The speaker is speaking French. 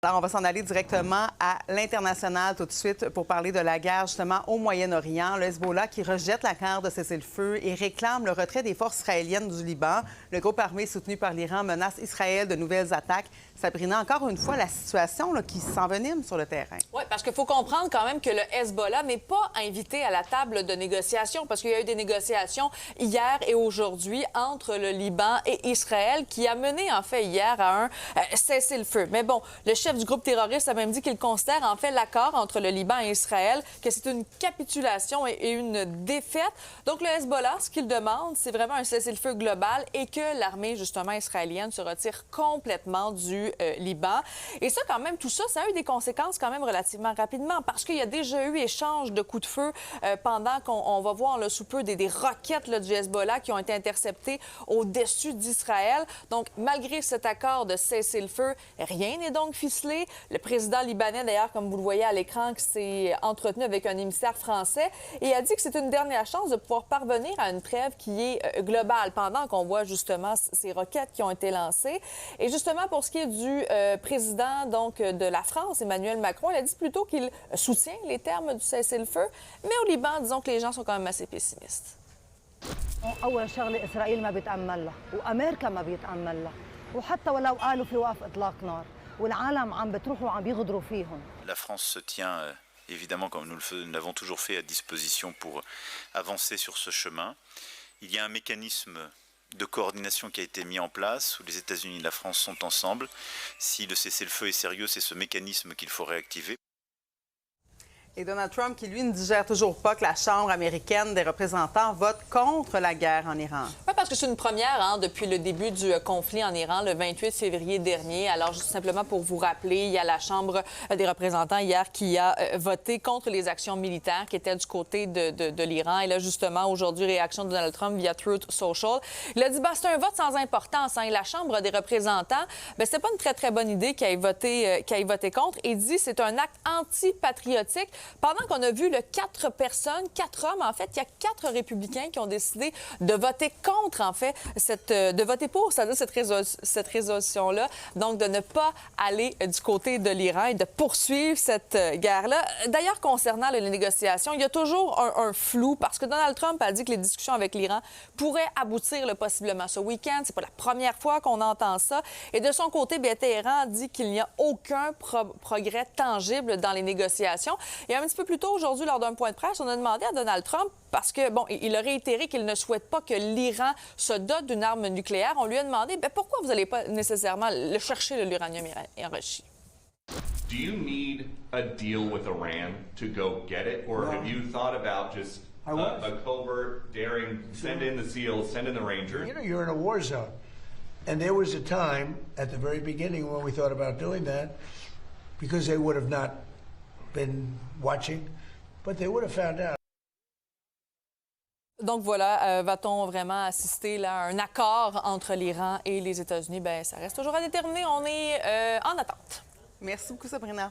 Alors, on va s'en aller directement à l'international tout de suite pour parler de la guerre justement au Moyen-Orient. Le Hezbollah qui rejette l'accord de cessez-le-feu et réclame le retrait des forces israéliennes du Liban. Le groupe armé soutenu par l'Iran menace Israël de nouvelles attaques. Sabrina, encore une fois, la situation là, qui s'envenime sur le terrain. Oui, parce qu'il faut comprendre quand même que le Hezbollah n'est pas invité à la table de négociation parce qu'il y a eu des négociations hier et aujourd'hui entre le Liban et Israël qui a mené en fait hier à un cessez-le-feu. Mais bon, le chef du groupe terroriste a même dit qu'il considère en fait l'accord entre le Liban et Israël que c'est une capitulation et une défaite. Donc le Hezbollah, ce qu'il demande, c'est vraiment un cessez-le-feu global et que l'armée justement israélienne se retire complètement du Liban. Et ça quand même, tout ça, ça a eu des conséquences quand même relativement rapidement parce qu'il y a déjà eu échange de coups de feu pendant qu'on va voir là, sous peu des roquettes là, du Hezbollah qui ont été interceptées au-dessus d'Israël. Donc malgré cet accord de cessez-le-feu, rien n'est donc ficelé. Le président libanais, d'ailleurs, comme vous le voyez à l'écran, qui s'est entretenu avec un émissaire français et a dit que c'est une dernière chance de pouvoir parvenir à une trêve qui est globale pendant qu'on voit justement ces roquettes qui ont été lancées. Et justement, pour ce qui est du président donc, de la France, Emmanuel Macron, il a dit plutôt qu'il soutient les termes du cessez-le-feu. Mais au Liban, disons que les gens sont quand même assez pessimistes. أول شغلة إسرائيل ما بيتأمل لها وأمريكا ما بيتأمل لها وحتى ولو قالوا في وقف إطلاق نار والعالم عم بتروح وعم بيغدروا فيهم. La France se tient évidemment comme nous l'avons toujours fait à disposition pour avancer sur ce chemin. Il y a un mécanisme de coordination qui a été mis en place où les États-Unis et la France sont ensemble. Si le cessez-le-feu est sérieux, c'est ce mécanisme qu'il faut réactiver. Et Donald Trump, qui, lui, ne digère toujours pas que la Chambre américaine des représentants vote contre la guerre en Iran. Oui, parce que c'est une première depuis le début du conflit en Iran, le 28 février dernier. Alors, juste simplement pour vous rappeler, il y a la Chambre des représentants hier qui a voté contre les actions militaires qui étaient du côté de l'Iran. Et là, justement, aujourd'hui, réaction de Donald Trump via Truth Social. Il a dit, c'est un vote sans importance. Et la Chambre des représentants, c'était pas une très, très bonne idée qu'il ait voté contre. Et dit, c'est un acte antipatriotique. Pendant qu'on a vu 4 hommes, en fait, il y a 4 républicains qui ont décidé de voter contre, en fait, de voter pour, c'est-à-dire cette résolution-là, donc de ne pas aller du côté de l'Iran et de poursuivre cette guerre-là. D'ailleurs, concernant les négociations, il y a toujours un flou parce que Donald Trump a dit que les discussions avec l'Iran pourraient aboutir possiblement ce week-end. C'est pas la première fois qu'on entend ça. Et de son côté, Téhéran dit qu'il n'y a aucun progrès tangible dans les négociations. Et un petit peu plus tôt aujourd'hui, lors d'un point de presse, on a demandé à Donald Trump, parce que, bon, il a réitéré qu'il ne souhaite pas que l'Iran se dote d'une arme nucléaire. On lui a demandé, pourquoi vous n'allez pas nécessairement chercher l'uranium enrichi? Do you need a deal with Iran to go get it? Or have you thought about just a covert, daring, send in the SEALs, send in the Rangers? You know, you're in a war zone. And there was a time at the very beginning when we thought about doing that, because they would have not been watching, but they would have found out. Donc voilà, va-t-on vraiment assister là, à un accord entre l'Iran et les États-Unis? Ça reste toujours à déterminer. On est en attente. Merci beaucoup, Sabrina.